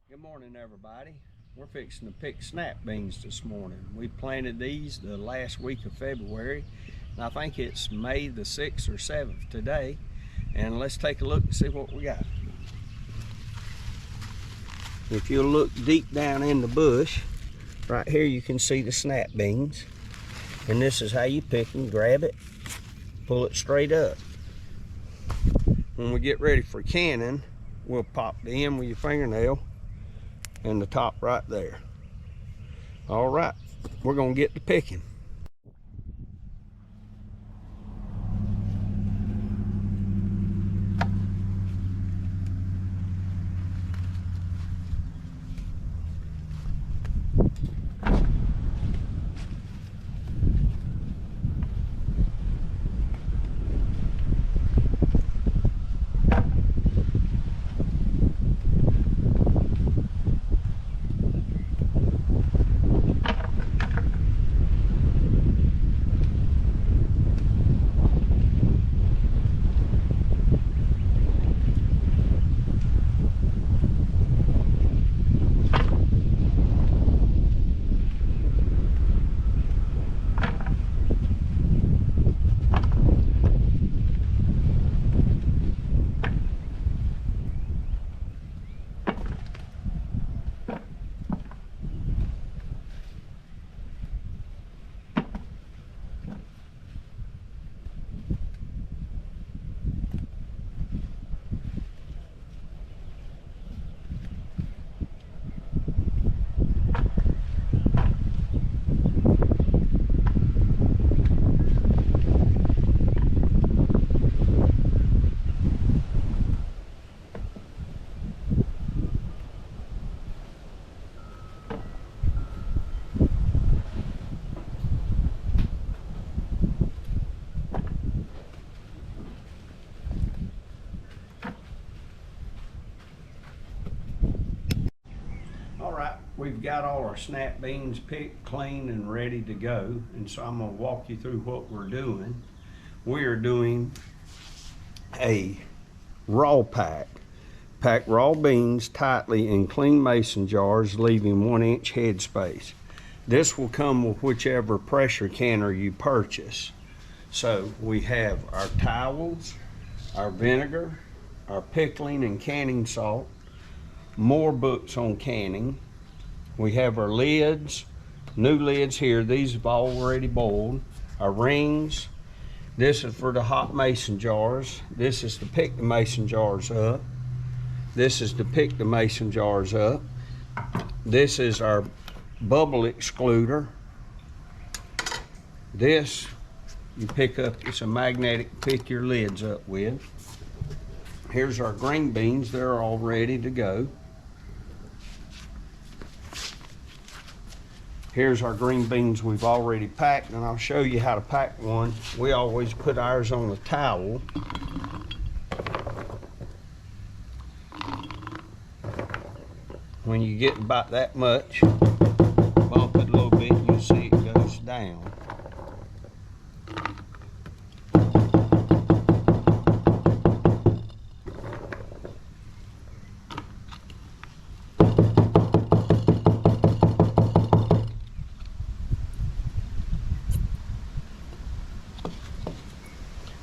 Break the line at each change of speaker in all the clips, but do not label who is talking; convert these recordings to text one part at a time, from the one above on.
Good morning, everybody. We're fixing to pick snap beans this morning. We planted these the last week of February, and I think it's May the 6th or 7th today. And let's take a look and see what we got. If you'll look deep down in the bush, right here you can see the snap beans. And this is how you pick them. Grab it, pull it straight up. When we get ready for canning, we'll pop the end with your fingernail and the top right there. All right, we're gonna get to picking. We've got all our snap beans picked, clean, and ready to go. And so I'm gonna walk you through what we're doing. We are doing a raw pack. Pack raw beans tightly in clean mason jars, leaving 1-inch head space. This will come with whichever pressure canner you purchase. So we have our towels, our vinegar, our pickling and canning salt, more books on canning. We have our lids, new lids here. These have already boiled. Our rings. This is for the hot mason jars. This is to pick the mason jars up. This is to pick the mason jars up. This is our bubble excluder. This you pick up, it's a magnetic to pick your lids up with. Here's our green beans. They're all ready to go. Here's our green beans we've already packed, and I'll show you how to pack one. We always put ours on a towel. When you get about that much, bump it a little bit, you'll see it goes down.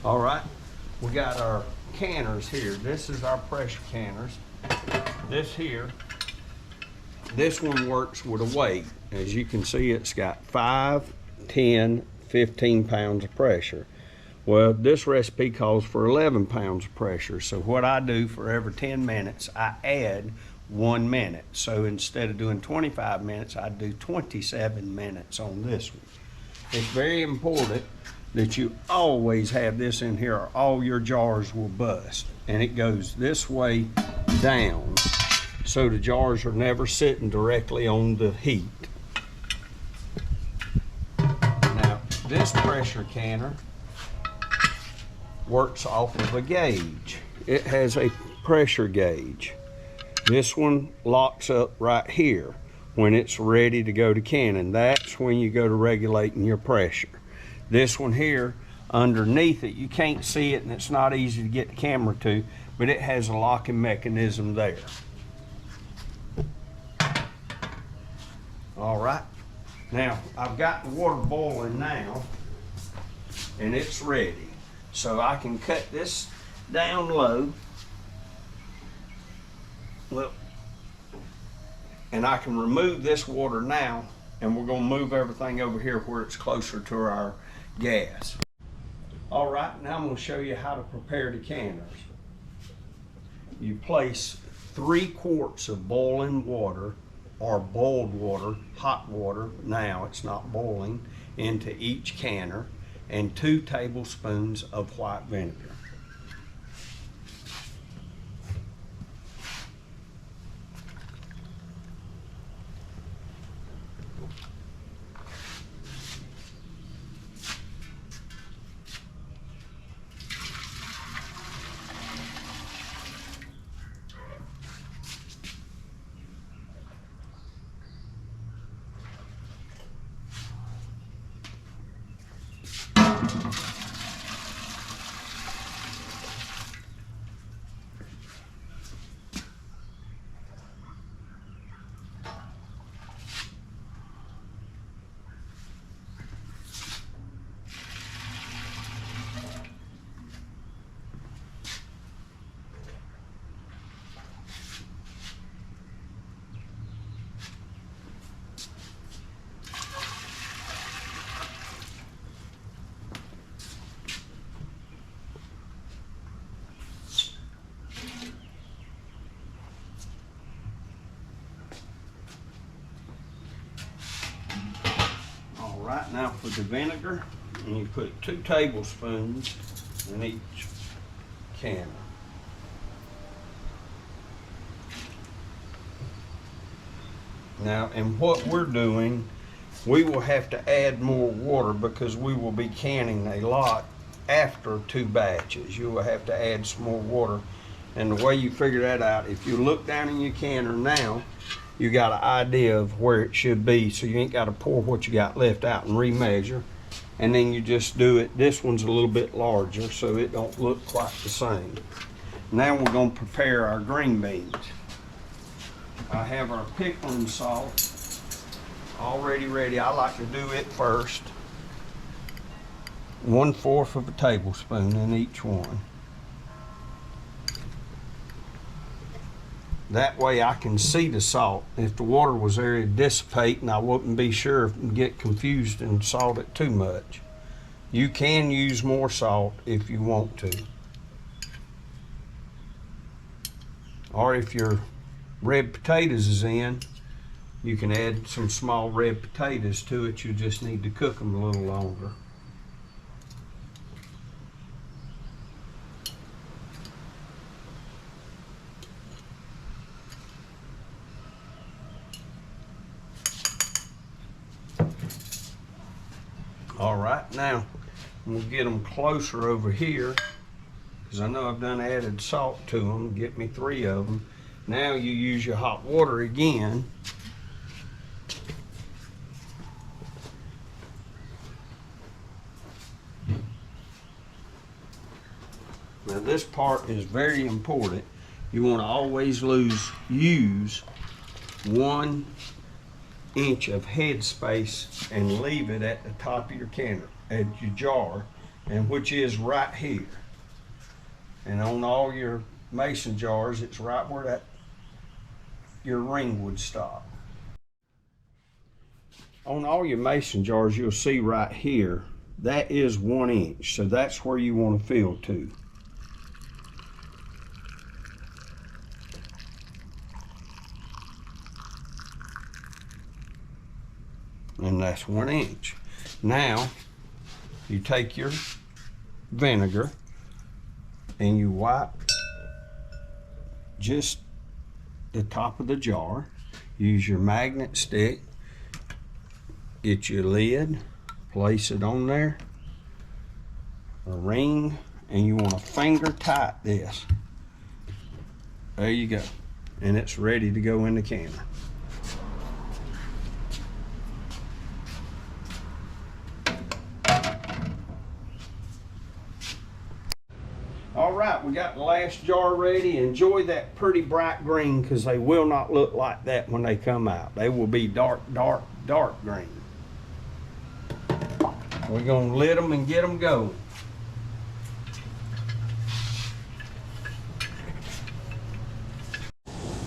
All right, we got our canners here. This is our pressure canners. This here, this one works with a weight. As you can see, it's got 5, 10, 15 pounds of pressure. Well, this recipe calls for 11 pounds of pressure. So what I do for every 10 minutes, I add 1 minute. So instead of doing 25 minutes, I do 27 minutes on this one. It's very important that you always have this in here or all your jars will bust. And it goes this way down, so the jars are never sitting directly on the heat. Now, this pressure canner works off of a gauge. It has a pressure gauge. This one locks up right here when it's ready to go to canning. That's when you go to regulating your pressure. This one here, underneath it, you can't see it and it's not easy to get the camera to, but it has a locking mechanism there. All right. Now, I've got the water boiling now, and it's ready. So I can cut this down low. Well, and I can remove this water now, and we're gonna move everything over here where it's closer to our gas. All right, now I'm gonna show you how to prepare decanters. You place 3 quarts of boiling water, or boiled water, hot water, now it's not boiling, into each canner, and 2 tablespoons of white vinegar. Right now for the vinegar, and you put 2 tablespoons in each can. Now, and what we're doing, we will have to add more water because we will be canning a lot after 2 batches. You will have to add some more water. And the way you figure that out, if you look down in your canner now, you got an idea of where it should be, so you ain't got to pour what you got left out and remeasure. And then you just do it. This one's a little bit larger, so it don't look quite the same. Now we're going to prepare our green beans. I have our pickling salt already ready. I like to do it first. 1/4 of a tablespoon in each one. That way I can see the salt. If the water was there, it'd dissipate and I wouldn't be sure and get confused and salt it too much. You can use more salt if you want to. Or if your red potatoes is in, you can add some small red potatoes to it. You just need to cook them a little longer. All right, now we'll get them closer over here because I know I've done added salt to them. Get me 3 of them. Now you use your hot water again. Now this part is very important. You want to always use 1 inch of head space and leave it at the top of your canner, at your jar, and which is right here. And on all your mason jars, it's right where that your ring would stop. On all your mason jars, you'll see right here, that is 1 inch, so that's where you want to fill to. And that's 1 inch. Now, you take your vinegar and you wipe just the top of the jar. Use your magnet stick, get your lid, place it on there, a ring, and you want to finger tight this. There you go. And it's ready to go in the canner. All right, we got the last glass jar ready. Enjoy that pretty bright green, because they will not look like that when they come out. They will be dark, dark, dark green. We're gonna lit them and get them going.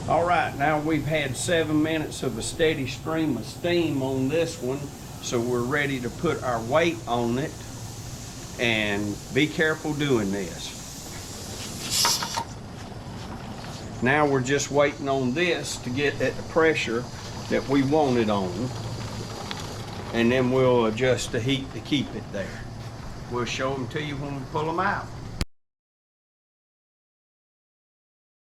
All right, now we've had 7 minutes of a steady stream of steam on this one, so we're ready to put our weight on it. And be careful doing this. Now we're just waiting on this to get at the pressure that we want it on, and then we'll adjust the heat to keep it there. We'll show them to you when we pull them out.